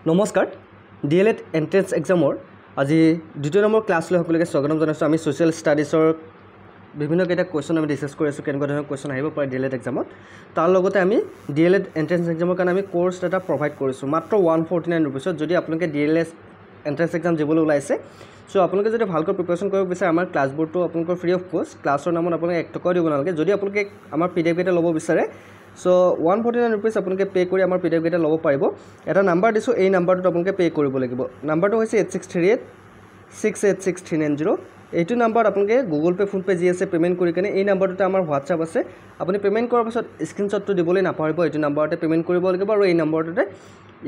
নমস্কাৰ D.El.Ed entrance এক্সামৰ আজি দ্বিতীয় নম্বৰ ক্লাছ লৈ সকলোকে স্বাগতম জনাইছোঁ। আমি সোশ্যাল ষ্টাডিজৰ বিভিন্ন কেইটা কোৱেশ্যন আমি ডিসকাস কৰি আছোঁ, কেনেকুৱা ধৰণৰ কোৱেশ্যন আহিব পাৰে ডিএলএড এক্সামত। তাৰ লগতে আমি ডিএলএড এন্ট্ৰেন্স এক্সামৰ কাৰণে আমি কোৰ্স এটা প্ৰভাইড কৰিছোঁ মাত্ৰ 149 ৰুপিছত। যদি আপোনালোকে ডিএলএড এন্ট্ৰেন্স এক্সাম দিবলৈ ওলাইছে, সো আপোনালোকে যদি ভালকৈ প্ৰিপাৰেশ্যন কৰিব বিচাৰে, আমাৰ ক্লাছবোৰটো আপোনালোকৰ ফ্ৰী অফ কষ্ট। ক্লাছৰ নামত আপোনালোকে 1 টকাও দিব নালাগে। যদি আপোনালোকে আমাৰ পিডিএফ কেইটা ল'ব বিচাৰে, সো 149 ৰুপিজ আপোনালোকে পে' কৰি আমাৰ পিডিএফ কেইটা ল'ব পাৰিব। এটা নাম্বাৰ দিছোঁ, এই নাম্বাৰটোত আপোনালোকে পে' কৰিব লাগিব। নাম্বাৰটো হৈছে 8638686390। এইটো নাম্বাৰত আপোনালোকে গুগল পে' ফোন পে' যি আছে পে'মেণ্ট কৰি কিনে এই নাম্বাৰটোতে আমাৰ হোৱাটছআপ আছে। আপুনি পে'মেণ্ট কৰাৰ পাছত স্ক্ৰীনশ্বটটো দিবলৈ নাপাহৰিব। এইটো নাম্বাৰতে পে'মেণ্ট কৰিব লাগিব আৰু এই নাম্বাৰটোতে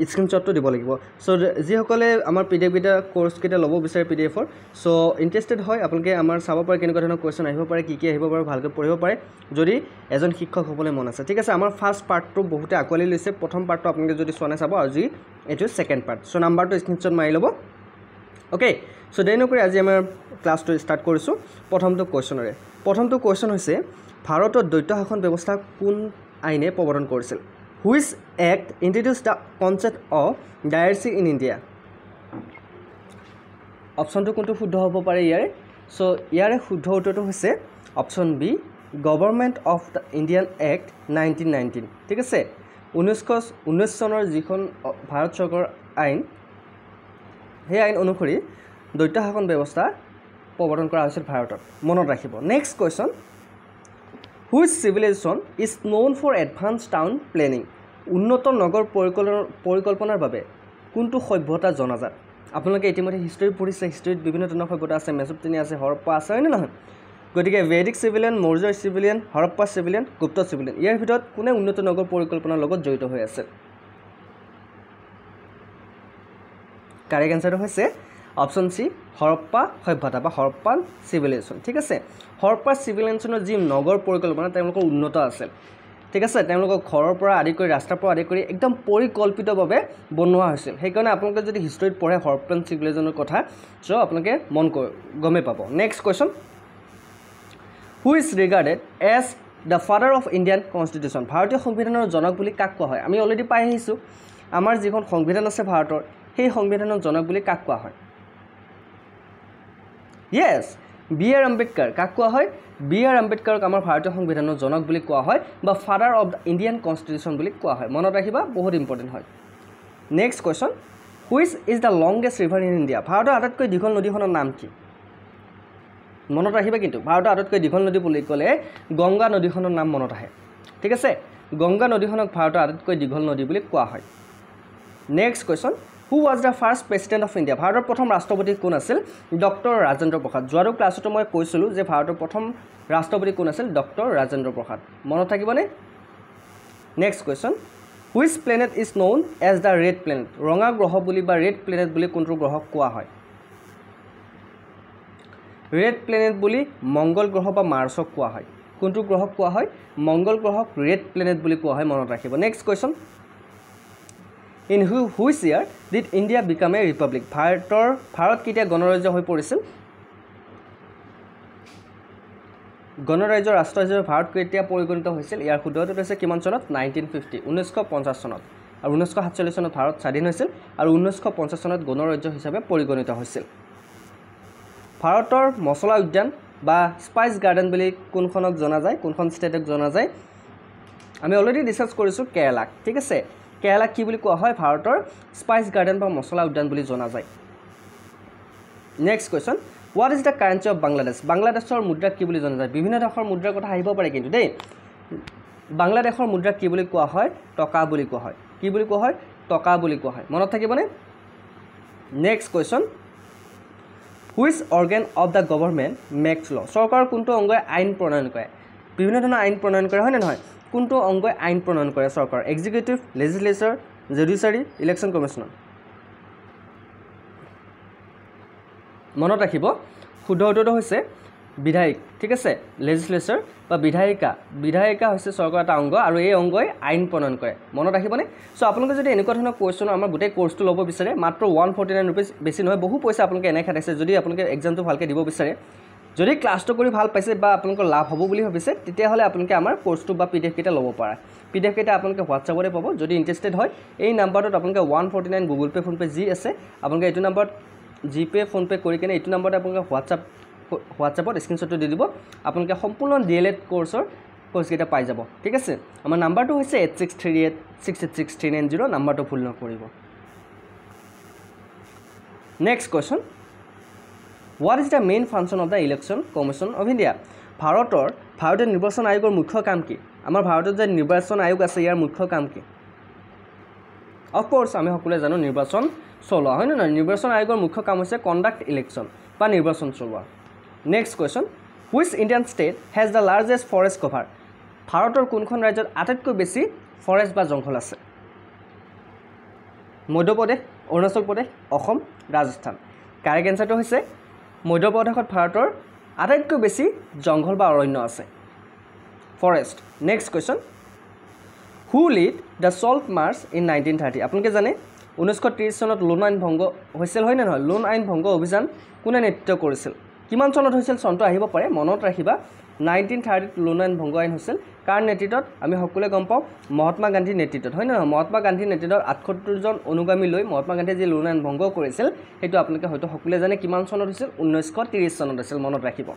স্ক্ৰীনশ্বটটো দিব লাগিব। সো যিসকলে আমাৰ পিডিএফ কেইটা কোৰ্স কেইটা ল'ব বিচাৰে পিডিএফৰ, সো ইণ্টাৰেষ্টেড হয় আপোনালোকে আমাৰ চাব পাৰে কেনেকুৱা ধৰণৰ কুৱেশ্যন আহিব পাৰে, কি আহিব পাৰে, ভালকৈ পঢ়িব পাৰে যদি এজন শিক্ষক হ'বলৈ মন আছে। ঠিক আছে, আমাৰ ফাৰ্ষ্ট পাৰ্টটো বহুতে আঁকোৱালি লৈছে। প্ৰথম পাৰ্টটো আপোনালোকে যদি চোৱা নাই চাব, আজি এইটো ছেকেণ্ড পাৰ্ট। সো নাম্বাৰটো স্ক্ৰীনশ্বট মাৰি ল'ব। অ'কে, সো দেৰি নকৰি আজি আমাৰ ক্লাছটো ষ্টাৰ্ট কৰিছোঁ প্ৰথমটো কুৱেশ্যনেৰে। প্ৰথমটো কুৱেশ্যন হৈছে, ভাৰতত দ্বৈত শাসন ব্যৱস্থা কোন আইনে প্ৰৱৰ্তন কৰিছিল? Which act introduce the concept of diarchy in India? অপশ্যনটো কোনটো শুদ্ধ হ'ব পাৰে ইয়াৰে? সো ইয়াৰে শুদ্ধ উত্তৰটো হৈছে option B, government of the Indian act 1919। ঠিক আছে, 1919 চনৰ যিখন ভাৰত চৰকাৰৰ আইন, সেই আইন অনুসৰি দ্বৈত শাসন ব্যৱস্থা প্ৰৱৰ্তন কৰা হৈছিল ভাৰতত। মনত ৰাখিব। Next question, which civilization is known for advance town planning? উন্নত নগৰ পৰিকল্পনাৰ বাবে কোনটো সভ্যতা জনাজাত? আপোনালোকে ইতিমধ্যে হিষ্ট্ৰী পঢ়িছে। হিষ্ট্ৰীত বিভিন্ন ধৰণৰ সভ্যতা আছে, মেচোপটেমিয়া আছে, হৰপ্পা আছে, হয়নে নহয়? গতিকে Vedic civilization, Maurya civilization, Harappa civilization, Gupta civilization, ইয়াৰ ভিতৰত কোনে উন্নত নগৰ পৰিকল্পনাৰ লগত জড়িত হৈ আছে? কাৰেক্ট এনচাৰটো হৈছে অপশ্যন চি, হৰপ্পা সভ্যতা বা হৰপ্পান চিভিলাইজেশ্যন। ঠিক আছে, হৰপ্পা চিভিলাইজেশ্যনৰ যি নগৰ পৰিকল্পনা তেওঁলোকৰ উন্নত আছিল। ঠিক আছে, তেওঁলোকৰ ঘৰৰ পৰা আদি কৰি, ৰাস্তাৰ পৰা আদি কৰি একদম পৰিকল্পিতভাৱে বনোৱা হৈছিল। সেইকাৰণে আপোনালোকে যদি হিষ্ট্ৰীত পঢ়ে হৰপ্পান চিভিলাইজেশ্যনৰ কথা, চ' আপোনালোকে গমেই পাব। Next question, who is regarded as the father of Indian constitution? ভাৰতীয় সংবিধানৰ জনক বুলি কাক কোৱা হয়? আমি অলৰেডি পাই আহিছোঁ, আমাৰ যিখন সংবিধান আছে ভাৰতৰ, সেই সংবিধানৰ জনক বুলি কাক কোৱা হয়? য়েছ, বি আৰ আম্বেদকাৰ। কাক কোৱা হয়? বি আৰ আম্বেদকাৰক আমাৰ ভাৰতীয় সংবিধানৰ জনক বুলি কোৱা হয় বা father of the Indian constitution বুলি কোৱা হয়। মনত ৰাখিবা, বহুত ইম্পৰ্টেণ্ট হয়। Next question, which is the longest river in India? ভাৰতৰ আটাইতকৈ দীঘল নদীখনৰ নাম কি? মনত ৰাখিবা কিন্তু, ভাৰতৰ আটাইতকৈ দীঘল নদী বুলি ক'লে গংগা নদীখনৰ নাম মনত আহে। ঠিক আছে, গংগা নদীখনক ভাৰতৰ আটাইতকৈ দীঘল নদী বুলি কোৱা হয়। Next question, who was the first president of India? ভাৰতৰ প্ৰথম ৰাষ্ট্ৰপতি কোন আছিল? ডক্টৰ ৰাজেন্দ্ৰ প্ৰসাদ। যোৱাটো ক্লাছতো মই কৈছিলোঁ যে ভাৰতৰ প্ৰথম ৰাষ্ট্ৰপতি কোন আছিল? ডক্টৰ ৰাজেন্দ্ৰ প্ৰসাদ। মনত থাকিবনে? Next question, which planet is known as the red planet? ৰঙা গ্ৰহ বুলি বা ৰেড প্লেনেট বুলি কোনটো গ্ৰহক কোৱা হয়? ৰেড প্লেনেট বুলি মংগল গ্ৰহ বা মাৰ্চক কোৱা হয়। কোনটো গ্ৰহক কোৱা হয়? মংগল গ্ৰহক ৰেড প্লেনেট বুলি কোৱা হয়। মনত ৰাখিব। Next question, in which year did India become a Republic? Bharat কেতিয়া গণৰাজ্য হৈ পৰিছিল? গণৰাজ্য ৰাষ্ট্ৰ হিচাপে ভাৰত কেতিয়া পৰিগণিত হৈছিল? ইয়াৰ শুদ্ধটো হৈছে কিমান চনত? 1950, 1950 চনত। আৰু 1947 চনত ভাৰত স্বাধীন হৈছিল আৰু 1950 চনত গণৰাজ্য হিচাপে পৰিগণিত হৈছিল। ভাৰতৰ মছলা উদ্যান বা স্পাইচ গাৰ্ডেন বুলি কোনখনক জনা যায়? কোনখন ষ্টেটক জনা যায়? আমি অলৰেডি ডিছকাছ কৰিছোঁ কেৰালাক। ঠিক আছে, কেৰালাক কি বুলি কোৱা হয়? ভাৰতৰ স্পাইচ গাৰ্ডেন বা মছলা উদ্যান বুলি জনা যায়। Next question, what is the currency of Bangladesh? বাংলাদেশৰ মুদ্ৰাক কি বুলি জনা যায়? বিভিন্ন দেশৰ মুদ্ৰাৰ কথা আহিব পাৰে কিন্তু দেই। বাংলাদেশৰ মুদ্ৰাক কি বুলি কোৱা হয়? টকা বুলি কোৱা হয়। কি বুলি কোৱা হয়? টকা বুলি কোৱা হয়। মনত থাকিবনে? Next question, which organ of the government makes law? চৰকাৰৰ কোনটো অংগই আইন প্ৰণয়ন কৰে? বিভিন্ন ধৰণৰ আইন প্ৰণয়ন কৰে, হয়নে নহয়? কোনটো অংগই আইন প্ৰণয়ন কৰে চৰকাৰ? Executive, legislature, judiciary, election commissioner? মনত ৰাখিব, শুদ্ধ উত্তৰটো হৈছে বিধায়িক। ঠিক আছে, লেজিছলেচাৰ বা বিধায়িকা হৈছে চৰকাৰৰ এটা অংগ আৰু এই অংগই আইন প্ৰণয়ন কৰে। মনত ৰাখিবনে? চ' আপোনালোকে যদি এনেকুৱা ধৰণৰ কুৱেশ্যন আমাৰ গোটেই কোৰ্চটো ল'ব বিচাৰে, মাত্ৰ 149 ৰুপিজ, বেছি নহয়, বহু পইচা আপোনালোকে এনে খাটাইছে। যদি আপোনালোকে এক্সামটো ভালকৈ দিব বিচাৰে, যদি ক্লাছটো কৰি ভাল পাইছে বা আপোনালোকৰ লাভ হ'ব বুলি ভাবিছে তেতিয়াহ'লে আপোনালোকে আমাৰ কোৰ্চটো বা PDF কেইটা ল'ব পাৰে PDF কেইটা আপোনালোকে হোৱাটছআপতে পাব যদি ইণ্টাৰেষ্টেড হয় এই নাম্বাৰটোত আপোনালোকে 149 গুগল পে ফোন পে যি আছে আপোনালোকে এইটো নাম্বাৰত জিপে ফোন পে কৰি কিনে এইটো নাম্বাৰতে আপোনালোকে হোৱাটছআপত স্ক্ৰীনশ্বটটো দি দিব আপোনালোকে সম্পূৰ্ণ DLED কোৰ্চৰ কোৰ্চকেইটা পাই যাব ঠিক আছে আমাৰ নাম্বাৰটো হৈছে 8638686390 নাম্বাৰটো ভুল নকৰিব next question What is the main function of the Election Commission of India? ভাৰতীয় নিৰ্বাচন আয়োগৰ মুখ্য কাম কি আমাৰ ভাৰতত যে নিৰ্বাচন আয়োগ আছে ইয়াৰ মুখ্য কাম কি Of course আমি সকলোৱে জানো নিৰ্বাচন চলোৱা হয় না নিৰ্বাচন আয়োগৰ মুখ্য কাম হৈছে কণ্ডাক্ট ইলেকশ্যন বা নিৰ্বাচন চলোৱা next question Which Indian state has the largest forest cover ভাৰতৰ কোনখন ৰাজ্যত আটাইতকৈ বেছি ফৰেষ্ট বা জংঘল আছে মধ্যপ্ৰদেশ অৰুণাচল প্ৰদেশ অসম ৰাজস্থান কাৰেক্ট এনসাৰটো হৈছে মধ্যপ্ৰদেশত ভাৰতৰ আটাইতকৈ বেছি জংঘল বা অৰণ্য আছে forest next question who lead the salt March in 1930 আপোনালোকে জানে 1930 চনত লোন আইন ভংগ হৈছিল হয় না নহয় লোন আইন ভংগ অভিযান কোনে নেতৃত্ব কৰিছিল কিমান চনত হৈছিল চনটো আহিব পাৰে মনত ৰাখিবা 1930 লোন আইন ভংগ আইন হৈছিল কাৰ নেতৃত্বত আমি সকলোৱে গম পাওঁ মহাত্মা গান্ধীৰ নেতৃত্বত হয় না মহাত্মা গান্ধীৰ নেতৃত্বত 78 জন অনুগামী লৈ মহাত্মা গান্ধীয়ে যে লোন আইন ভংগ কৰিছিল হেতু আপোনালোকে হয়তো সকলোৱে জানে কিমান চনত হৈছিল 1930 চনত হৈছিল মনত ৰাখিব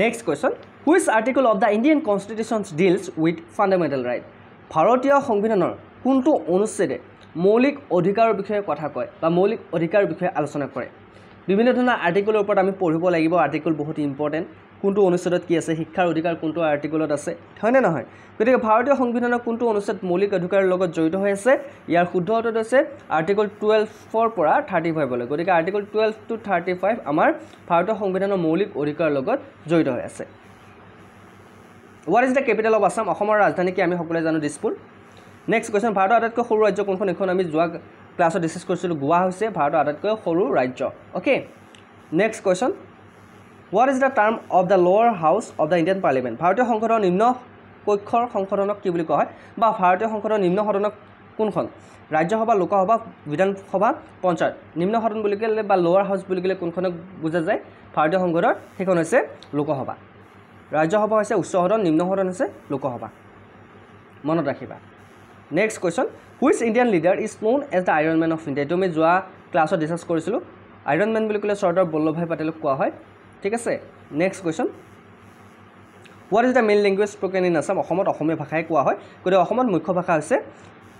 next question which article of the Indian constitution deals with fundamental right ভাৰতীয় সংবিধানৰ কোনটো অনুচ্ছেদে মৌলিক অধিকাৰৰ বিষয়ে কথা কয় বা মৌলিক অধিকাৰৰ বিষয়ে আলোচনা কৰে বিভিন্ন ধৰণৰ আৰ্টিকলৰ ওপৰত আমি পঢ়িব লাগিব আৰ্টিকল বহুত ইম্পৰ্টেন্ট কোনটো অনুচ্ছেদত কি আছে শিক্ষাৰ অধিকাৰ কোনটো আৰ্টিকলত আছে হয় নে নহয় গতিকে ভাৰতীয় সংবিধানৰ কোনটো অনুচ্ছেদ মৌলিক অধিকাৰৰ লগত জড়িত হৈ আছে ইয়াৰ শুদ্ধ উত্তৰটো হৈছে আৰ্টিকল 12 ৰ পৰা 35 লৈ গতিকে আৰ্টিকল 12 to 35 আমাৰ ভাৰতীয় সংবিধানৰ মৌলিক অধিকাৰৰ লগত জড়িত হৈ আছে What is the capital of Assam অসমৰ ৰাজধানী কি আমি সকলোৱে জানো দিছপুৰ নেক্সট কোৱেশ্চন ভাৰতৰ আটাইতকৈ সৰু ৰাজ্য কোনখন এখন আমি যোৱা ক্লাছত ডিসকাস কৰিছিলো গোৱা হৈছে ভাৰতৰ আটাইতকৈ সৰু ৰাজ্য okay next question What is the term of the lower house of the Indian Parliament ভাৰতীয় সংসদৰ নিম্ন কক্ষৰ সংসদনক কি বুলি কোৱা হয় বা ভাৰতীয় সংসদৰ নিম্ন সদনক কোনখন ৰাজ্যসভা লোকসভা বিধানসভা পঞ্চায়ত নিম্ন সদন বুলি ক'লে বা লোৱাৰ হাউস বুলি ক'লে কোনখনক বুজা যায় ভাৰতীয় সংসদৰ সেইখন হৈছে লোকসভা ৰাজ্যসভা হৈছে উচ্চ সদন নিম্ন সদন হৈছে লোকসভা মনত ৰাখিবা next question which Indian leader is known as the iron man of India তুমি যোৱা ক্লাছত ডিসকাস কৰিছিলো আইৰন ম্যান বুলি ক'লে চৰ্দাৰ বল্লভভাই পেটেলক কোৱা হয় ঠিক আছে next question What is the main language spoken in Assam অসমত অসমীয়া ভাষাই কোৱা হয় গতিকে অসমত মুখ্য ভাষা হৈছে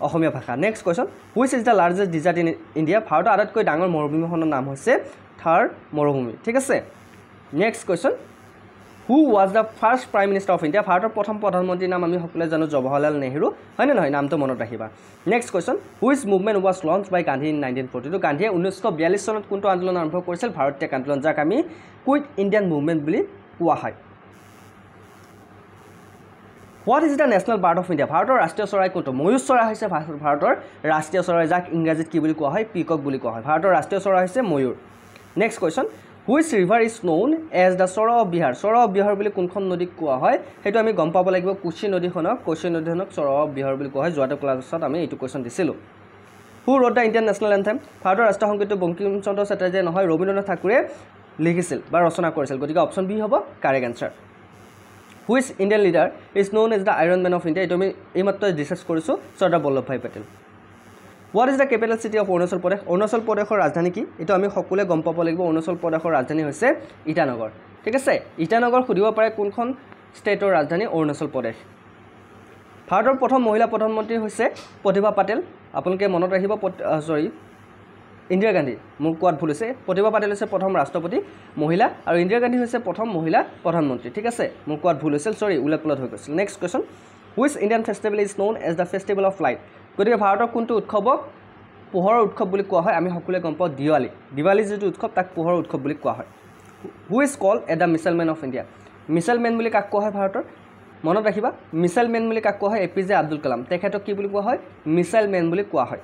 অসমীয়া ভাষা next question Which is the largest desert in India ভাৰতৰ আটাইতকৈ ডাঙৰ মৰুভূমিখনৰ নাম হৈছে থাৰ মৰুভূমি ঠিক আছে next question Who was the first prime minister of India ভাৰতৰ প্ৰথম প্ৰধানমন্ত্ৰীৰ নাম আমি সকলোৱে জানো জৱাহৰলাল নেহৰু হয় নে নহয় নামটো মনত ৰাখিবা next question Which movement was launched by Gandhi in 1942 গান্ধীয়ে 1942 চনত কোনটো আন্দোলন আৰম্ভ কৰিছিল ভাৰত ত্যাগ আন্দোলন যাক আমি কুইট ইণ্ডিয়ান মুভমেন্ট বুলি কোৱা হয় What is the national bird of India ভাৰতৰ ৰাষ্ট্ৰীয় চৰাই কোনটো ময়ূৰ চৰাই হৈছে ভাৰতৰ ৰাষ্ট্ৰীয় চৰাই যাক ইংৰাজীত কি বুলি কোৱা হয় পিকক বুলি কোৱা হয় ভাৰতৰ ৰাষ্ট্ৰীয় চৰাই হৈছে ময়ূৰ next question Which river is known as the Sora of Bihar Sora of Bihar বুলি কোনখন নদী কোৱা হয় হেতু আমি গম পাব লাগিব কোচি নদীখনক Sora of Bihar বুলি কোৱা হয় যোৱাটো ক্লাছত আমি এইটো কোৱেশ্চন দিছিলো Who wrote the Indian national anthem ভাৰতৰ ৰাষ্ট্ৰীয় সংগীতটো বঙ্কিম চন্দ্ৰ চেটাৰ্জীয়ে নহয় ৰবীন্দ্ৰনাথ ঠাকুৰে লিখিছিল বা ৰচনা কৰিছিল গতিকে অপচন বি হ'ব correct answer Which Indian leader is known as the Iron Man of India এইটো আমি এইমাত্ৰ ডিসকাস কৰিছো Sardar Vallabhbhai Patel What is the capital city of Arunachal Pradesh Arunachal প্ৰদেশৰ ৰাজধানী কি এটো আমি সকলোৱে গম পাব লাগিব অৰুণাচল প্ৰদেশৰ ৰাজধানী হৈছে ইটানগৰ ঠিক আছে ইটানগৰ খুদিব পাৰে কোনখন ষ্টেটৰ ৰাজধানী অৰুণাচল প্ৰদেশ ভাৰতৰ প্ৰথম মহিলা প্ৰধানমন্ত্ৰী হৈছে প্ৰতিভা পাটেল আপোনালোকে মনত ৰাখিব ইন্দিৰা গান্ধী মোক কোৱাত ভুল হৈছে প্ৰতিভা পাটেল হৈছে প্ৰথম ৰাষ্ট্ৰপতি মহিলা আৰু ইন্দিৰা গান্ধী হৈছে প্ৰথম মহিলা প্ৰধানমন্ত্ৰী ঠিক আছে মোক কোৱাত ভুল হৈছিল উল্লেখলত হৈ গৈছিল next question Which Indian festival is known as the festival of light গতিকে ভাৰতৰ কোনটো উৎসৱক পোহৰৰ উৎসৱ বুলি কোৱা হয় আমি সকলোৱে গম পাওঁ দিৱালী যেটো উৎসৱ তাক পোহৰৰ উৎসৱ বুলি কোৱা হয় Who is called as the missile man of India missile man বুলি কাক কোৱা হয় ভাৰতৰ মনত ৰাখিবা missile man বুলি কাক কোৱা হয় APJ আব্দুল কালাম তেখেতক কি বুলি কোৱা হয় missile man বুলি কোৱা হয়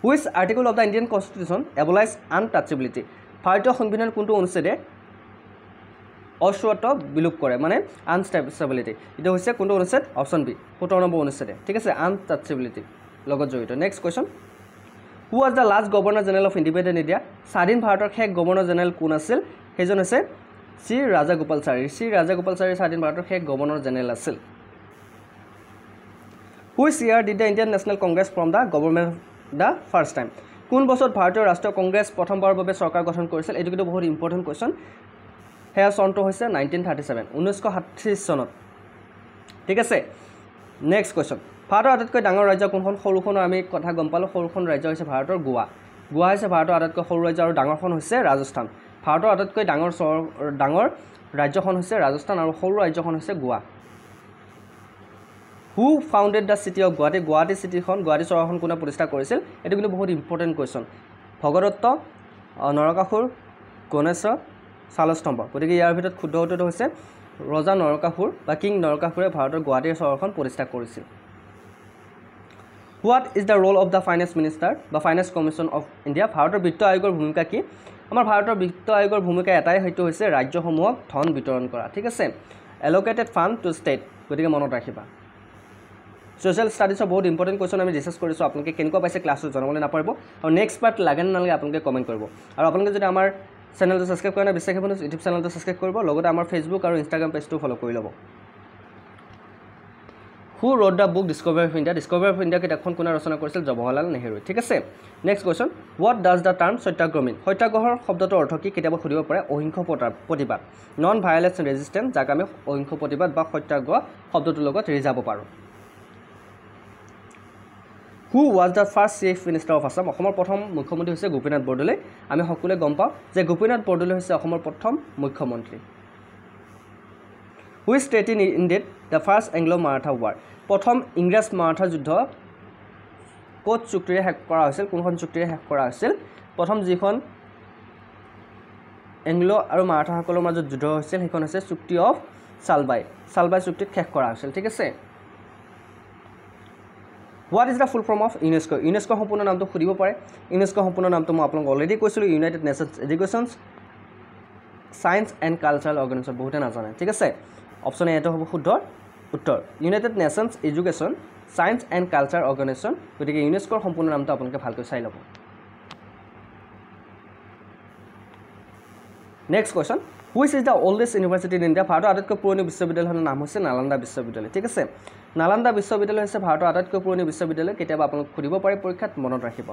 Which article of the Indian Constitution abolishes untouchability ভাৰতীয় সংবিধানৰ কোনটো অনুচ্ছেদে অশ্ৰুত বিলুপ কৰে মানে আনষ্টেবিলিটি এটা হৈছে কোনটো অনুচ্ছেদ অপচন বি 17 নম্বৰ অনুচ্ছেদে ঠিক আছে আনটাচেবিলিটি লগত জড়িত next question who was the last governor general of independent India স্বাধীন ভাৰতৰ শেষ গভৰ্ণৰ জেনেৰেল কোন আছিল সেইজন হৈছে শ্ৰী ৰাজাগোপালচাৰী স্বাধীন ভাৰতৰ শেষ গভৰ্ণৰ জেনেৰেল আছিল which year did the Indian National Congress from the government the first time কোন বছৰত ভাৰতীয় ৰাষ্ট্ৰীয় কংগ্ৰেছ প্ৰথমবাৰৰ বাবে চৰকাৰ গঠন কৰিছিল এইটো কিন্তু বহুত ইম্পৰ্টেণ্ট কুৱেশ্যন সেয়া চনটো হৈছে 1937 চনত ঠিক আছে নেক্সট কুৱেশ্যন ভাৰতৰ আটাইতকৈ ডাঙৰ ৰাজ্য কোনখন সৰুখনৰ আমি কথা গম পালোঁ সৰুখন ৰাজ্য হৈছে ভাৰতৰ গোৱা হৈছে ভাৰতৰ আটাইতকৈ সৰু ৰাজ্য আৰু ডাঙৰখন হৈছে ৰাজস্থান ভাৰতৰ আটাইতকৈ ডাঙৰ ৰাজ্যখন হৈছে ৰাজস্থান আৰু সৰু ৰাজ্যখন হৈছে Goa who founded the city of Guwahati চহৰখন কোনে প্ৰতিষ্ঠা কৰিছিল এইটো কিন্তু বহুত ইম্পৰ্টেণ্ট কুৱেশ্যন ভগদত্ত নৰকাসুৰ গণেশ্বৰ শালস্তম্ভ গতিকে ইয়াৰ ভিতৰত শুদ্ধ উত্তৰটো হৈছে ৰজা নৰকাসুৰ বা কিং নৰকাসুৰে ভাৰতৰ গুৱাহাটী চহৰখন প্ৰতিষ্ঠা কৰিছিল what is the roll of the finance minister বা ফাইনেন্স কমিশ্যন অফ ইণ্ডিয়া ভাৰতৰ বিত্ত আয়োগৰ ভূমিকা কি আমাৰ ভাৰতৰ বিত্ত আয়োগৰ ভূমিকা এটাই সেইটো হৈছে ৰাজ্যসমূহক ধন বিতৰণ কৰা ঠিক আছে এল'কেটেড ফাণ্ড টু ষ্টেট গতিকে মনত ৰাখিবা social studies বহুত ইম্পৰ্টেণ্ট কুৱেশ্যন আমি ডিছকাছ কৰিছোঁ আপোনালোকে কেনেকুৱা পাইছে ক্লাছটো জনাবলৈ নাপাৰিব আৰু নেক্সট পাৰ্ট লাগে নালাগে আপোনালোকে কমেণ্ট কৰিব আৰু আপোনালোকে যদি আমাৰ চেনেলটো ছাবস্ক্ৰাইব কৰা নাই বিশ্বাস কৰিব ইউটিউব চেনেলটো ছাবস্ক্ৰাইব কৰিব লগতে আমাৰ ফেচবুক আৰু ইনষ্টাগ্ৰাম পেজটো ফ'ল' কৰি ল'ব who wrote the book discovery of India কিতাপখন কোনে ৰচনা কৰিছিল জৱাহৰলাল নেহৰুৱে ঠিক আছে next question what does the term satyagraha mean সত্যাগ্ৰহৰ শব্দটোৰ অৰ্থ কি কেতিয়াবা সুধিব পাৰে অহিংস প্ৰতিবাদ নন ভায়লেন্স ৰেজিষ্টেন্স যাক আমি অহিংস প্ৰতিবাদ বা সত্যাগ্ৰহ শব্দটোৰ লগত ৰিজাব পাৰোঁ হু was the first chief minister of Assam অসমৰ প্ৰথম মুখ্যমন্ত্ৰী হৈছে গোপীনাথ বৰদলৈ আমি সকলোৱে গম পাওঁ যে গোপীনাথ বৰদলৈ হৈছে অসমৰ প্ৰথম মুখ্যমন্ত্ৰী which state ended the first Anglo Maratha war প্ৰথম ইংৰাজ মাৰাঠা যুদ্ধ ক'ত চুক্তিৰে শেষ কৰা হৈছিল কোনখন চুক্তিৰে শেষ কৰা হৈছিল প্ৰথম যিখন এংলো আৰু মাৰাঠাসকলৰ মাজত যুদ্ধ হৈছিল সেইখন হৈছে চুক্তি অফ চালবাই চুক্তিত শেষ কৰা হৈছিল ঠিক আছে what is the full form of UNESCO সম্পূৰ্ণ নামটো সুধিব পাৰে ইউনেস্কো সম্পূৰ্ণ নামটো মই আপোনালোকক অলৰেডি কৈছিলোঁ United Nations educations science and cultural organization বহুতে নাজানে ঠিক আছে অপশ্যন এটো হ'ব শুদ্ধ উত্তৰ United Nations education science and culture organization গতিকে ইউনেস্কোৰ সম্পূৰ্ণ নামটো আপোনালোকে ভালকৈ চাই ল'ব next question which is the oldest university in India ভাৰতৰ আটাইতকৈ পুৰণি বিশ্ববিদ্যালয়খনৰ নাম হৈছে নালন্দা বিশ্ববিদ্যালয় ঠিক আছে নালন্দা বিশ্ববিদ্যালয় হৈছে ভাৰতৰ আটাইতকৈ পুৰণি বিশ্ববিদ্যালয় কেতিয়াবা আপোনালোক সুধিব পাৰে পৰীক্ষাত মনত ৰাখিব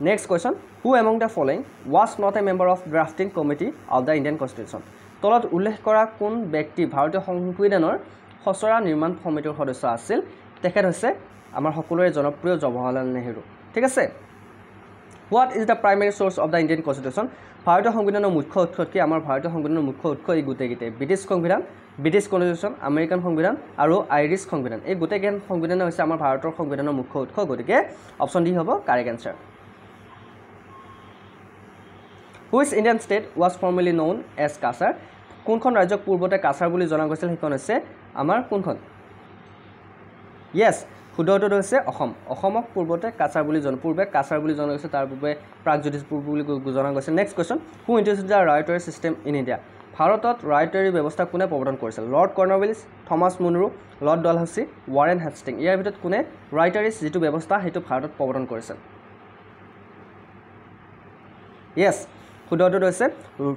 next question who among the following was not a member of drafting committee of the Indian constitution তলত উল্লেখ কৰা কোন ব্যক্তি ভাৰতীয় সংবিধানৰ খচৰা নিৰ্মাণ সমিতিৰ সদস্য আছিল তেখেত হৈছে আমাৰ সকলোৰে জনপ্ৰিয় জৱাহৰলাল নেহৰু ঠিক আছে what is the primary source of the Indian constitution ভাৰতীয় সংবিধানৰ মুখ্য উৎস কি আমাৰ ভাৰতীয় সংবিধানৰ মুখ্য উৎস এই গোটেইকেইটাই ব্ৰিটিছ সংবিধান ব্ৰিটিছ কনষ্টিটিউশ্যন আমেৰিকান সংবিধান আৰু আইৰিছ সংবিধান এই গোটেইকেইখন সংবিধান হৈছে আমাৰ ভাৰতৰ সংবিধানৰ মুখ্য উৎস গতিকে অপশ্যন ডি হ'ব correct answer which Indian state was formerly known as Cachar কোনখন ৰাজ্যক পূৰ্বতে কাছাৰ বুলি জনা গৈছিল সেইখন হৈছে আমাৰ কোনখন য়েছ শুদ্ধ উত্তৰটো হৈছে অসমক পূৰ্বতে কাছাৰ বুলি জনা গৈছে তাৰ পূৰ্বে প্ৰাগজ্যোতিষপুৰ বুলি জনা গৈছে next question who introduced the ryotwari system in India ভাৰতত ৰাইটৰী ব্যৱস্থা কোনে প্ৰৱৰ্তন কৰিছিল Lord Cornwallis Thomas Munro Lord Dalhousie Warren Hasting ইয়াৰ ভিতৰত কোনে ৰাইটাৰী যিটো ব্যৱস্থা সেইটো ভাৰতত প্ৰৱৰ্তন কৰিছিল য়েছ শুদ্ধ উত্তৰটো হৈছে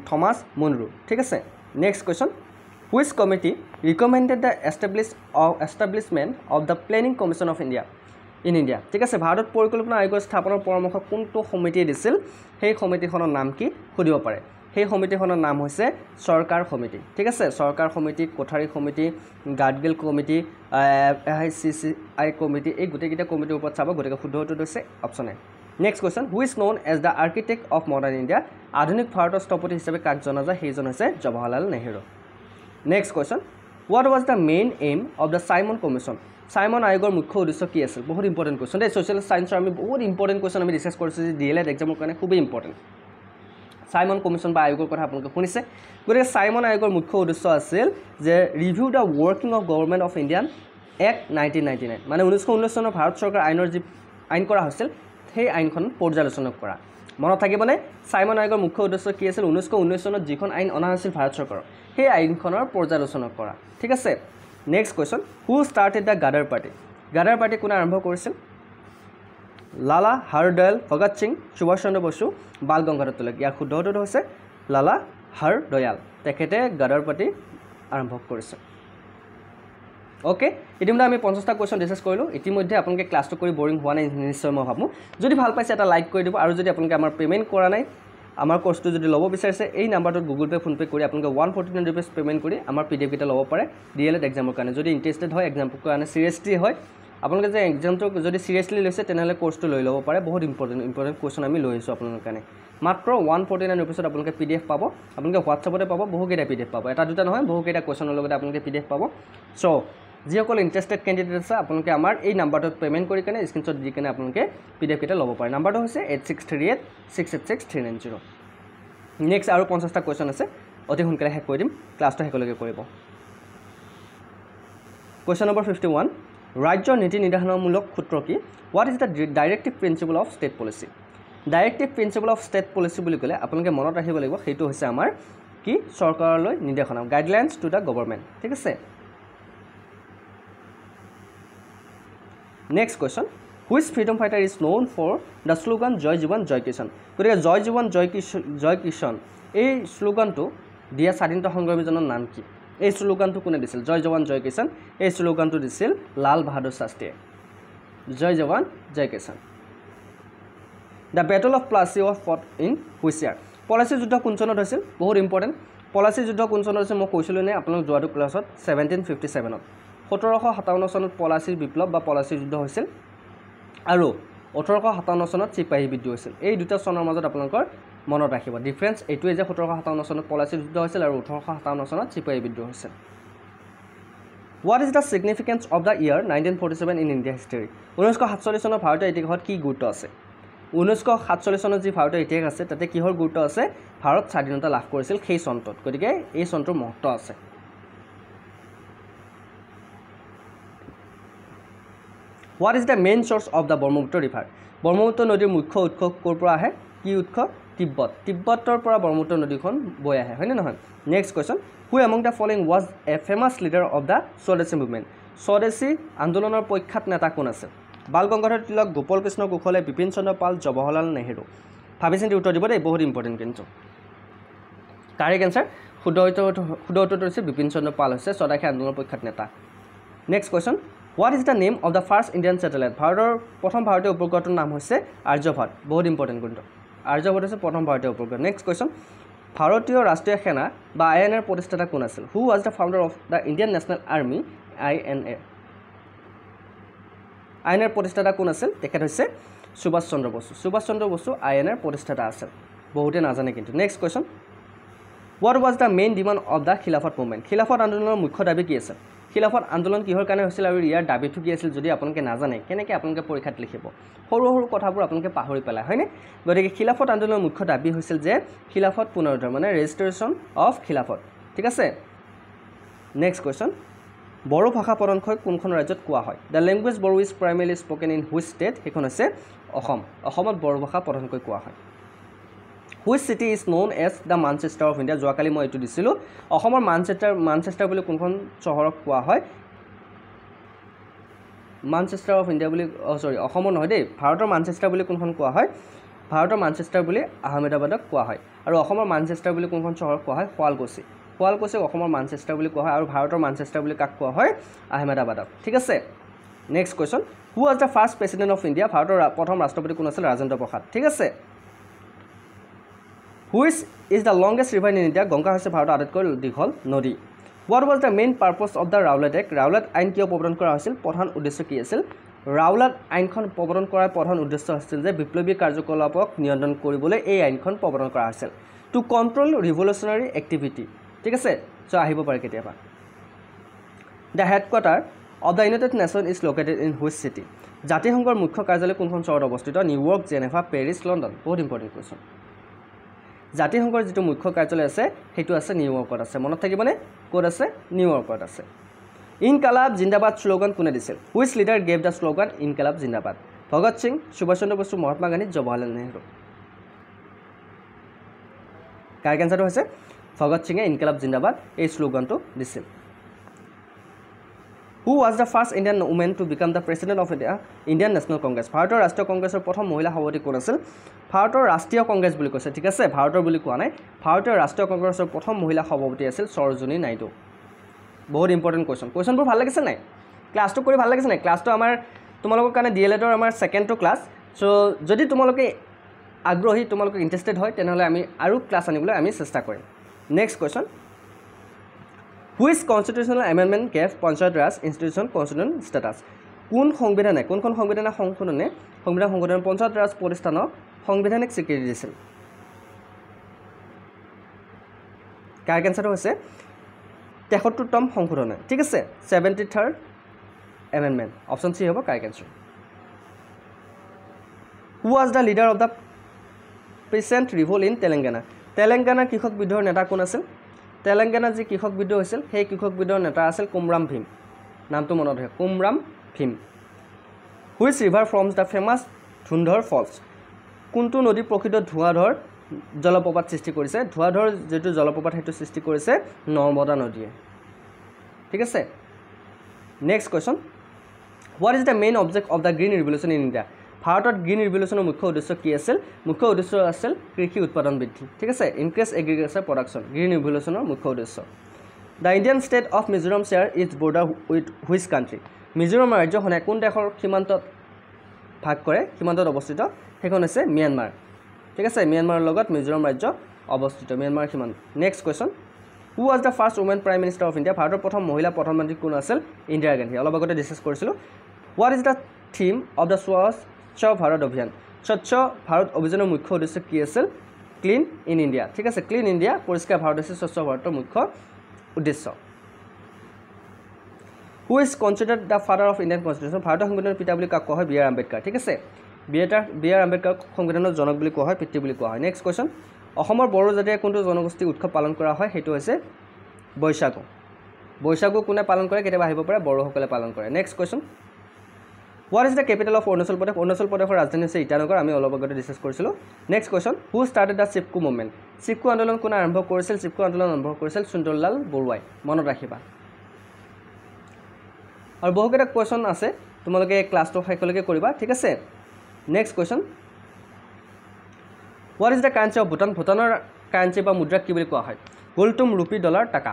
থমাছ মুনৰো ঠিক আছে next question which committee recommended the establishment of the planning commission of India in India ঠিক আছে ভাৰতত পৰিকল্পনা আয়োগৰ স্থাপনৰ পৰামৰ্শ কোনটো সমিতিয়ে দিছিল সেই সমিতিখনৰ নাম কি সুধিব পাৰে সেই সমিতিখনৰ নাম হৈছে চৰকাৰ সমিতি ঠিক আছে চৰকাৰ সমিতি কোঠাৰী সমিতি গাৰ্ডগিল কমিটি AICCI কমিটি এই গোটেইকেইটা কমিটিৰ ওপৰত চাব গতিকে শুদ্ধ উত্তৰটো হৈছে option A next question who is known as the architect of modern India আধুনিক ভাৰতৰ স্থপতি হিচাপে কাক জনা যায় সেইজন হৈছে Jawaharlal Nehru next question what was the main aim of the Simon commission Simon আয়োগৰ মুখ্য উদ্দেশ্য কি আছিল বহুত ইম্পৰ্টেণ্ট কুৱেশ্যন দেই ছ'চিয়েল ছায়েন্সৰ আমি বহুত ইম্পৰ্টেণ্ট কুৱেশ্যন আমি ডিছকাছ কৰিছোঁ যে DLED এক্সামৰ কাৰণে খুবেই ইম্পৰ্টেণ্ট চাইমন কমিশ্যন বা আয়োগৰ কথা আপোনালোকে শুনিছে গতিকে চাইমন আয়োগৰ মুখ্য উদ্দেশ্য আছিল যে review the working of government of Indian act 1999 মানে 1919 চনৰ ভাৰত চৰকাৰ আইনৰ যি আইন কৰা হৈছিল সেই আইনখন পৰ্যালোচনা কৰা মনত থাকিবনে চাইমন আয়োগৰ মুখ্য উদ্দেশ্য কি আছিল 1919 চনত যিখন আইন অনা হৈছিল ভাৰত চৰকাৰৰ সেই আইনখনৰ পৰ্যালোচনা কৰা ঠিক আছে next question who started the Ghadar party কোনে আৰম্ভ কৰিছিল লালা হাৰদয়াল ভগত সিং সুভাষ চন্দ্ৰ বসু বাল গংগাধৰ তিলক ইয়াৰ শুদ্ধ উত্তৰটো হৈছে লালা হাৰদয়াল তেখেতে গাদাৰ পাৰ্টি আৰম্ভ কৰিছে ওকে ইতিমধ্যে আমি 50টা কোৱেশ্চন ডিসকাস কৰিলো ইতিমধ্যে আপোনালোকে ক্লাছটো কৰি বৰিং হোৱা নাই নিশ্চয় মই ভাবো যদি ভাল পাইছে এটা লাইক কৰি দিব আৰু যদি আপোনালোকে আমাৰ পেমেন্ট কৰা নাই আমাৰ কোৰ্সটো যদি ল'ব বিচাৰিছে এই নাম্বাৰটোত গুগল পে ফোন পে কৰি আপোনালোকে 149 रुपीस পেমেন্ট কৰি আমাৰ পিডিএফ এটা ল'ব পাৰে ডিএলএড এক্সামৰ কাৰণে যদি ইন্টাৰেষ্টেড হয় এক্সামৰ কাৰণে সিৰিয়াসলি হয় আপোনালোকে যে এক্সামটো যদি সিৰিয়াসলি লৈছে তেনেহলে কোৰ্সটো লৈ ল'ব পাৰে বহুত ইম্পৰ্টেন্ট কোৱেশ্চন আমি লৈ আহিছো আপোনালোকৰ কাৰণে মাত্ৰ 149 रुपीसত আপোনালোকে পিডিএফ পাব আপোনালোকে হোৱাটছআপতে পাব বহুকেইটা পিডিএফ পাব এটা দুটা নহয় বহুকেইটা কোৱেশ্চনৰ লগতে আপোনালোকে পিডিএফ পাব সো যিসকল ইন্টাৰেষ্টেড ক্যান্ডিডেট আছে আপোনালোকে আমাৰ এই নাম্বাৰটোত পেমেন্ট কৰি কেনে স্ক্ৰিনশ্বট দি কেনে আপোনালোকে পিডিএফ এটা ল'ব পাৰে নাম্বাৰটো হৈছে 8638686390 নেক্সট আৰু 50টা কোৱেশ্চন আছে অতি সোনকালে শেষ কৰি দিম ক্লাছটো শেষলৈকে কৰিব কোৱেশ্চন নম্বৰ 51 ৰাজ্য নীতি নিৰ্ধাৰণমূলক সূত্ৰ কি what is the directive principle of state policy directive principle of state policy বুলি ক'লে আপোনালোকে মনত ৰাখিব লাগিব সেইটো হৈছে আমাৰ কি চৰকাৰলৈ নিৰ্দেশনা গাইডলাইনছ টু দ্য গভৰ্ণমেণ্ট ঠিক আছে next question which freedom fighter is known for the slogan Jai Jeevan Jai Kisan গতিকে জয় জীৱন জয় কিষাণ এই শ্লোগানটো দিয়া স্বাধীনতা সংগ্ৰামীজনৰ নাম কি এই শ্লোগানটো কোনে দিছিল জয় জৱান জয় কিষাণ এই শ্লোগানটো দিছিল লাল বাহাদুৰ শাস্ত্ৰীয়ে Jai Jawan Jai Kisan the battle of Plassey of fought in which year Palashi যুদ্ধ কোন চনত হৈছিল বহুত ইম্পৰ্টেণ্ট পলাচী যুদ্ধ কোন চনত হৈছিল মই কৈছিলোঁ নে আপোনালোক যোৱাটো ক্লাছত 1757ত 1757 চনত পলাচী বিপ্লৱ বা পলাচী যুদ্ধ হৈছিল আৰু 1857 চনত চিপাহী বিদ্ৰোহ হৈছিল এই দুটা চনৰ মাজত আপোনালোকৰ মনত ৰাখিব ডিফাৰেন্স এইটোৱে যে 1757 চনত পলাচী যুদ্ধ হৈছিল আৰু 1857 চনত চিপাহী বিদ্ৰোহ হৈছিল What is the significance of the year 1947 in India history 1947 চনৰ ভাৰতীয় ইতিহাসত কি গুৰুত্ব আছে 1947 চনত যি ভাৰতীয় ইতিহাস আছে তাতে কিহৰ গুৰুত্ব আছে ভাৰত স্বাধীনতা লাভ কৰিছিল সেই চনটোত গতিকে এই চনটোৰ মহত্ব আছে What is the main source of the Brahmaputra river? Brahmaputra নদীৰ মুখ্য উৎস ক'ৰ পৰা আহে কি উৎস তিব্বতৰ পৰা ব্ৰহ্মপুত্ৰ নদীখন বৈ আহে হয়নে নহয় next question who among the following was a famous leader of the Swadeshi movement স্বদেশী আন্দোলনৰ পক্ষাত নেতা কোন আছে বাল গংগাধৰ তিলক গোপাল কৃষ্ণ গোখলে বিপিন চন্দ্ৰ পাল জৱাহৰলাল নেহেৰু ভাবিচিন্তি উত্তৰ দিব দেই বহুত ইম্পৰ্টেণ্ট কিন্তু কাৰেক্ট আনসাৰ শুদ্ধ উত্তৰটো হৈছে বিপিন চন্দ্ৰ পাল হৈছে স্বদেশী আন্দোলনৰ পক্ষাত নেতা next question What is the name of the first Indian satellite? ভাৰতৰ প্ৰথম ভাৰতীয় উপগ্ৰহৰ নাম হৈছে আৰ্যভট বহুত ইম্পৰ্টেণ্ট কিন্তু আৰ্যভট হৈছে প্ৰথম ভাৰতীয় উপগ্ৰহ নেক্সট কোৱেশ্চন ভাৰতীয় ৰাষ্ট্ৰীয় সেনা বা আইএনএৰ প্ৰতিষ্ঠাতা কোন আছিল হু was the founder of the Indian National Army INA আইএনএৰ প্ৰতিষ্ঠাতা কোন আছিল তেখেত হৈছে সুভাষ চন্দ্ৰ বসু আইএনএৰ প্ৰতিষ্ঠাতা আছিল বহুতে নাজানে কিন্তু next question What was the main demand of the Khilafat movement খিলাফত আন্দোলনৰ মুখ্য দাবী কি আছিল খিলাফত আন্দোলন কিহৰ কাৰণে হৈছিল আৰু ইয়াৰ দাবীটো কি আছিল যদি আপোনালোকে নাজানে কেনেকৈ আপোনালোকে পৰীক্ষাত লিখিব সৰু কথাবোৰ আপোনালোকে পাহৰি পেলাই হয়নে গতিকে খিলাফত আন্দোলনৰ মুখ্য দাবী হৈছিল যে খিলাফত পুনৰুদ্ধাৰ মানে ৰেজিষ্ট্ৰেশ্যন অফ খিলাফত ঠিক আছে নেক্সট কোৱেশ্চন বড়ো ভাষা প্ৰধানকৈ কোনখন ৰাজ্যত কোৱা হয় the language Bodo is primarily spoken in which state সেইখন হৈছে অসমত বড়ো ভাষা প্ৰধানকৈ কোৱা হয় Which city is known as the Manchester of India? যোৱাকালি মই এইটো দিছিলোঁ অসমৰ মানচেষ্টাৰ বুলি কোনখন চহৰক কোৱা হয় মানচেষ্টাৰ অফ ইণ্ডিয়া বুলি অসমৰ নহয় দেই ভাৰতৰ মানচেষ্টাৰ বুলি কোনখন কোৱা হয় ভাৰতৰ মানচেষ্টাৰ বুলি আহমেদাবাদক কোৱা হয় আৰু অসমৰ মানচেষ্টাৰ বুলি কোনখন চহৰক কোৱা হয় শুৱালকুছি অসমৰ মানচেষ্টাৰ বুলি কোৱা হয় আৰু ভাৰতৰ মানচেষ্টাৰ বুলি কাক কোৱা হয় আহমেদাবাদক ঠিক আছে next question who was the first president of India ভাৰতৰ প্ৰথম ৰাষ্ট্ৰপতি কোন আছিল ৰাজেন্দ্ৰ প্ৰসাদ ঠিক আছে Which is the longest river in India? Ganga হৈছে ভাৰতৰ আটাইতকৈ দীঘল নদী What was the main purpose of the Rowlatt Act? Rowlatt আইন কিয় প্ৰৱৰ্তন কৰা হৈছিল প্ৰধান উদ্দেশ্য কি আছিল Rowlatt আইনখন প্ৰৱৰ্তন কৰাৰ প্ৰধান উদ্দেশ্য আছিল যে বিপ্লৱী কাৰ্যকলাপক নিয়ন্ত্ৰণ কৰিবলৈ এই আইনখন প্ৰৱৰ্তন কৰা হৈছিল টু কণ্ট্ৰল ৰিভলিউচনাৰী এক্টিভিটি ঠিক আছে সো আহিব পাৰে কেতিয়াবা The headquarter of the United Nations is located in which city? জাতিসংঘৰ মুখ্য কাৰ্যালয় কোনখন চহৰত অৱস্থিত নিউয়ৰ্ক জেনেভা পেৰিছ লণ্ডন বহুত ইম্পৰ্টেণ্ট কোৱেশ্চন জাতিসংঘৰ যেটো মুখ্য কাৰ্যালয় আছে হেতু আছে নিউয়ৰ্কত আছে মনত থাকিবনে কোড আছে নিউয়ৰ্কত আছে ইনকালাব জিন্দাবাদ স্লোগান কোনে দিছিল which leader gave the slogan Inquilab Zindabad Bhagat Singh Subhash Chandra Bose Mahatma Gandhi Jawaharlal Nehru correct আনসাৰটো হৈছে ভগত সিঙে ইনকালাব জিন্দাবাদ এই স্লোগানটো দিছিল who was the first Indian women to become the president of Indian National Congress ভাৰতৰ ৰাষ্ট্ৰীয় কংগ্ৰেছৰ প্ৰথম মহিলা সভাপতি কোন আছিল ভাৰতৰ ৰাষ্ট্ৰীয় কংগ্ৰেছ বুলি কৈছে ঠিক আছে ভাৰতৰ বুলি কোৱা নাই ভাৰতীয় ৰাষ্ট্ৰীয় কংগ্ৰেছৰ প্ৰথম মহিলা সভাপতি আছিল সৰোজিনী নাইডু বহুত ইম্পৰ্টেণ্ট কুৱেশ্যনবোৰ ভাল লাগিছে নাই ক্লাছটো কৰি ভাল লাগিছে নাই ক্লাছটো আমাৰ তোমালোকৰ কাৰণে ডিএলএডৰ আমাৰ ছেকেণ্ডটো ক্লাছ চ' যদি তোমালোকে আগ্ৰহী তোমালোকে ইণ্টাৰেষ্টেড হয় তেনেহ'লে আমি আৰু ক্লাছ আনিবলৈ আমি চেষ্টা কৰিম next question which constitutional amendment gave panchayat Raj institution constitution status কোনখন সংবিধানে সংশোধনে পঞ্চায়ত ৰাজ প্ৰতিষ্ঠানক সাংবিধানিক স্বীকৃতি দিছিল কাৰেক্ট এনচাৰটো হৈছে ৭৩তম সংশোধনে ঠিক আছে 73rd এমেণ্ডমেণ্ট অপশ্যন চি হ'ব correct answer who was the leader of the patient revolt in Telangana কৃষক বিদ্ৰোহৰ নেতা কোন আছিল তেলেংগানাত যি কৃষক বিদ্ৰোহ হৈছিল সেই কৃষক বিদ্ৰোহৰ নেতা আছিল কুমৰাম ভীম নামটো মনত ৰাখে কুমৰাম ভীম which river ফ্ৰমছ the famous Dhundhar ফলছ কোনটো নদী প্ৰকৃত ধোঁৱাধৰ জলপ্ৰপাত সৃষ্টি কৰিছে ধোঁৱাধৰ যিটো জলপ্ৰপাত সেইটো সৃষ্টি কৰিছে নৰ্মদা নদীয়ে ঠিক আছে next question what is the main object of the green revolution in India ভাৰতত গ্ৰীণ ৰিভলিউশ্যনৰ মুখ্য উদ্দেশ্য কি আছিল মুখ্য উদ্দেশ্য আছিল কৃষি উৎপাদন বৃদ্ধি ঠিক আছে ইনক্ৰিজ এগ্ৰিকালচাৰ প্ৰডাকশ্যন গ্ৰীণ ৰিভলিউশ্যনৰ মুখ্য উদ্দেশ্য the Indian state of Mizoram share its border with which country Mizoram ৰাজ্যখনে কোন দেশৰ সীমান্তত ভাগ কৰে সীমান্তত অৱস্থিত সেইখন হৈছে ম্যানমাৰ ঠিক আছে ম্যানমাৰৰ লগত মিজোৰাম ৰাজ্য অৱস্থিত ম্যানমাৰ সীমান্ত next question who was the first women prime minister of India ভাৰতৰ প্ৰথম মহিলা প্ৰধানমন্ত্ৰী কোন আছিল ইন্দিৰা গান্ধী অলপ আগতে ডিছকাছ কৰিছিলোঁ what is the theme of the স্বচ্ছ ভাৰত অভিযান স্বচ্ছ ভাৰত অভিযানৰ মুখ্য উদ্দেশ্য কি আছিল ক্লিন ইন ইণ্ডিয়া ঠিক আছে ক্লিন ইণ্ডিয়া পৰিষ্কাৰ ভাৰত হৈছে স্বচ্ছ ভাৰতৰ মুখ্য উদ্দেশ্য who is considered the father of Indian constitution ভাৰতৰ সংবিধানৰ পিতা বুলি কাক কোৱা হয় বি আৰ আম্বেদকাৰ ঠিক আছে বি আৰ আম্বেদকাৰক সংবিধানৰ জনক বুলি কোৱা হয় পিতৃ বুলি কোৱা হয় নেক্সট কুৱেশ্যন অসমৰ বড়ো জাতিয়ে কোনটো জনগোষ্ঠী উৎসৱ পালন কৰা হয় সেইটো হৈছে বৈশাগু কোনে পালন কৰে কেতিয়াবা আহিব পাৰে বড়োসকলে পালন কৰে next question what is the capital of Arunachal প্ৰদেশৰ ৰাজধানী হৈছে ইটানগৰ আমি অলপ আগতে ডিছকাছ কৰিছিলোঁ next question who started the Chipko movement Chipko আন্দোলন কোনে আৰম্ভ কৰিছিল চিপকো আন্দোলন আৰম্ভ কৰিছিল সুন্দৰলাল বৰুৱাই মনত ৰাখিবা আৰু বহুকেইটা কুৱেশ্যন আছে তোমালোকে ক্লাছটো শেষলৈকে কৰিবা ঠিক আছে next question what is the currency of Bhutan ভূটানৰ কাৰেঞ্চি বা মুদ্ৰাক কি বুলি কোৱা হয় গোলটুম ৰুপি ডলাৰ টাকা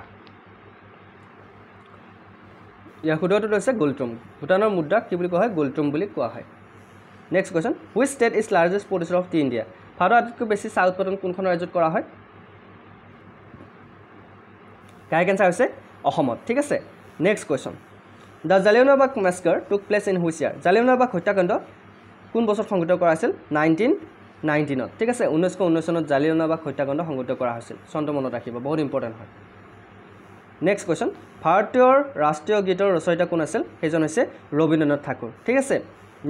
ইয়াৰ শুদ্ধটো হৈছে গোলটুম ভূটানৰ মুদ্ৰাক কি বুলি কোৱা হয় গোলটুম বুলি কোৱা হয় next question which state is largest producer of T India ভাৰতৰ আটাইতকৈ বেছি চাহ উৎপাদন কোনখন ৰাজ্যত কৰা হয় কাৰেক্ট এনচাৰ হৈছে অসমত ঠিক আছে next question the Jallianwala Bagh massacre took place in which year Jallianwala Bagh হত্যাকাণ্ড কোন বছৰত সংঘটিত কৰা হৈছিল 1919 ঠিক আছে 1919 চনত জালিয়ানৱালাবাগ হত্যাকাণ্ড সংঘটিত কৰা হৈছিল চনটো মনত ৰাখিব বহুত ইম্পৰ্টেণ্ট হয় নেক্সট কুৱেশ্যন ভাৰতীয় ৰাষ্ট্ৰীয় গীতৰ ৰচয়িতা কোন আছিল সেইজন হৈছে ৰবীন্দ্ৰনাথ ঠাকুৰ ঠিক আছে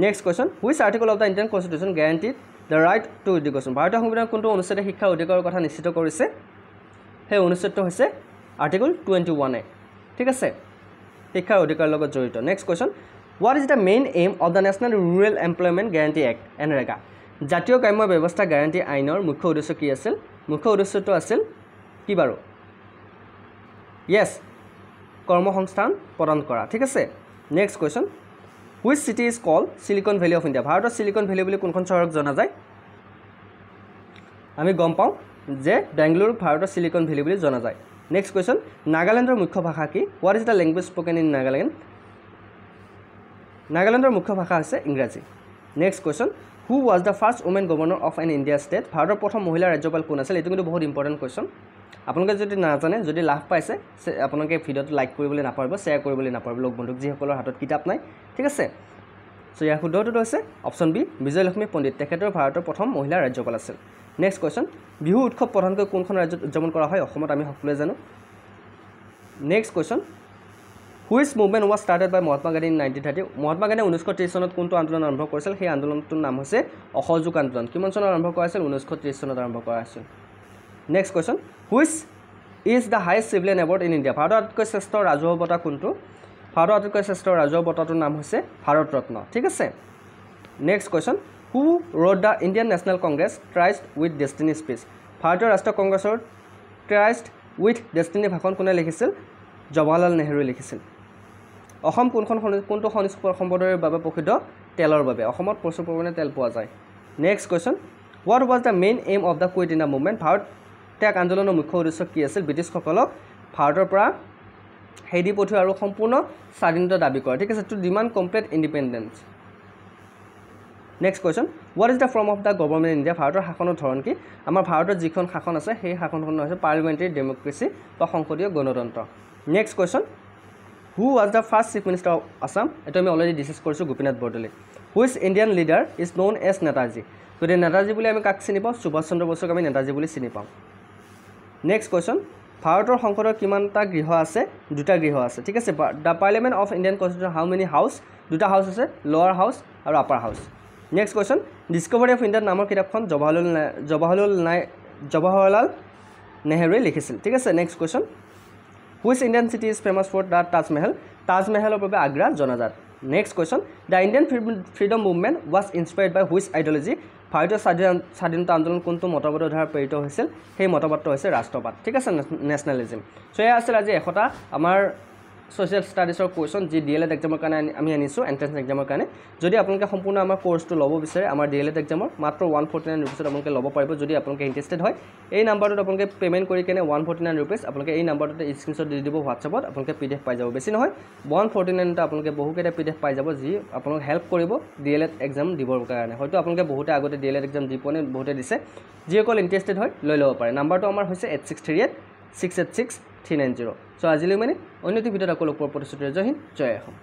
next question which article of the Indian constitution guaranteed the right to education ভাৰতীয় সংবিধানৰ কোনটো অনুচ্ছেদে শিক্ষাৰ অধিকাৰৰ কথা নিশ্চিত কৰিছে সেই অনুচ্ছেদটো হৈছে আৰ্টিকল 21A ঠিক আছে শিক্ষাৰ অধিকাৰৰ লগত জড়িত next question what is the main aim of the national rural employment guarantee act NREGA জাতীয় গ্ৰাম্য ব্যৱস্থা গ্যাৰাণ্টি আইনৰ মুখ্য উদ্দেশ্য কি আছিল মুখ্য উদ্দেশ্যটো আছিল কি বাৰু য়েছ কৰ্মসংস্থান প্ৰদান কৰা ঠিক আছে next question which city is call silicon valley of India ভাৰতৰ চিলিকন ভেলী বুলি কোনখন চহৰক জনা যায় আমি গম পাওঁ যে বেংগলুৰু ভাৰতৰ চিলিকন ভেলী বুলি জনা যায় নেক্সট কুৱেশ্যন নাগালেণ্ডৰ মুখ্য ভাষা কি what is the language spoken in নাগালেণ্ডৰ মুখ্য ভাষা হৈছে ইংৰাজী next question who was the first women governor of N India state ভাৰতৰ প্ৰথম মহিলা ৰাজ্যপাল কোন আছিল এইটো কিন্তু বহুত ইম্পৰ্টেণ্ট কুৱেশ্যন আপোনালোকে যদি নাজানে যদি লাভ পাইছে আপোনালোকে ভিডিঅ'টো লাইক কৰিবলৈ নাপাৰিব শ্বেয়াৰ কৰিবলৈ নাপাৰিব লগ বন্ধুক যিসকলৰ হাতত কিতাপ নাই ঠিক আছে চ' ইয়াৰ শুদ্ধটো হৈছে অপশ্যন বি বিজয়লক্ষ্মী পণ্ডিত তেখেতৰ ভাৰতৰ প্ৰথম মহিলা ৰাজ্যপাল আছিল নেক্সট কুৱেশ্যন বিহু উৎসৱ প্ৰধানকৈ কোনখন ৰাজ্যত উদযাপন কৰা হয় অসমত আমি সকলোৱে জানো next question which movement was started by Mahatma Gandhi in 1930 Mahatma গান্ধীয়ে 1930 চনত কোনটো আন্দোলন আৰম্ভ কৰিছিল সেই আন্দোলনটোৰ নাম হৈছে অসহযোগ আন্দোলন কিমান চনত আৰম্ভ কৰা হৈছিল 1930 চনত আৰম্ভ কৰা হৈছিল next question which is the highest civilian award in India ভাৰতৰ আটাইতকৈ শ্ৰেষ্ঠ ৰাজহুৱা বঁটা কোনটো ভাৰতৰ আটাইতকৈ শ্ৰেষ্ঠ ৰাজহুৱা বঁটাটোৰ নাম হৈছে ভাৰত ৰত্ন ঠিক আছে next question who wrote the Indian National Congress tryst with destiny speech ভাৰতীয় ৰাষ্ট্ৰীয় কংগ্ৰেছৰ ট্ৰাইষ্ট উইথ ডেষ্টিনি ভাষণ কোনে লিখিছিল জৱাহৰলাল নেহৰুৱে লিখিছিল অসম কোনটো খনিজ সম্পদৰ বাবে প্ৰসিদ্ধ তেলৰ বাবে অসমত প্ৰচুৰ পৰিমাণে তেল পোৱা যায় next question what was the main aim of the quit India movement Bharat ত্যাগ আন্দোলনৰ মুখ্য উদ্দেশ্য কি আছিল ব্ৰিটিছসকলক ভাৰতৰ পৰা হেৰি পঠোৱা আৰু সম্পূৰ্ণ স্বাধীনতা দাবী কৰা ঠিক আছে to demand complete independence next question what is the form of the government in India ভাৰতৰ শাসনৰ ধৰণ কি আমাৰ ভাৰতৰ যিখন শাসন আছে সেই শাসনখন হৈছে পাৰ্লিমেণ্টাৰী ডেমক্ৰেচি বা সংসদীয় গণতন্ত্ৰ next question who was the first chief minister of Assam এইটো আমি অলৰেডি ডিছকাছ কৰিছোঁ Gopinath Bordoloi which Indian leader is known as Netaji গতিকে নেতাজী বুলি আমি কাক চিনি পাওঁ সুভাষ চন্দ্ৰ বসুক আমি নেতাজী বুলি চিনি পাওঁ নেক্সট কোৱেশ্চন ভাৰতৰ সংসদৰ কিমানটা গৃহ আছে দুটা গৃহ আছে ঠিক আছে the parliament of Indian constitution how many house দুটা হাউচ আছে লোৱাৰ হাউচ আৰু upper house next question discovery of India নামৰ কিতাপখন জৱাহৰলাল নেহৰুৱে লিখিছিল ঠিক আছে next question which Indian city is famous for the তাজমহলৰ বাবে আগ্ৰা জনাজাত next question the Indian freedom movement was inspired by which ideology ভাৰতীয় স্বাধীনতা আন্দোলন কোনটো মতবাদৰ দ্বাৰা প্ৰেৰিত হৈছিল সেই মতবাদটো হৈছে ৰাষ্ট্ৰবাদ ঠিক আছে নেশ্যনেলিজিম চ' এয়া আছিল আজি 100টা আমাৰ ছ'চিয়েল ষ্টাডিজৰ কুৱেশ্যন যি DLED এক্সামৰ কাৰণে আমি আনিছোঁ এণ্ট্ৰেন্স এক্সামৰ কাৰণে যদি আপোনালোকে সম্পূৰ্ণ আমাৰ কোৰ্চটো ল'ব বিচাৰে আমাৰ DLED এক্সামৰ মাত্ৰ 149 ৰুপিছত আপোনালোকে ল'ব পাৰিব যদি আপোনালোকে ইণ্টাৰেষ্টেড হয় এই নাম্বাৰটোত আপোনালোকে পে'মেণ্ট কৰি কেনে 149 ৰুপিজ আপোনালোকে এই নাম্বাৰটোতে স্ক্ৰীনশ্বট দি দিব হোৱাটছএপত আপোনালোকে PDF পাই যাব বেছি নহয় 149টা আপোনালোকে বহুকেইটা PDF পাই যাব যি আপোনালোক হেল্প কৰিব DLED এক্সাম দিবৰ কাৰণে হয়তো আপোনালোকে বহুতে আগতে DLED এক্সাম দি পোৱা নাই বহুতে দিছে যিসকল ইণ্টাৰেষ্টেড হয় লৈ ল'ব পাৰে নাম্বাৰটো আমাৰ হৈছে 8638 686 390 চ' আজিলৈ মানে অন্য ভিডিঅ'ত আকৌ লগ পোৱাৰ প্ৰতিশ্ৰুতিৰে জয় হিন্দ জয় অসম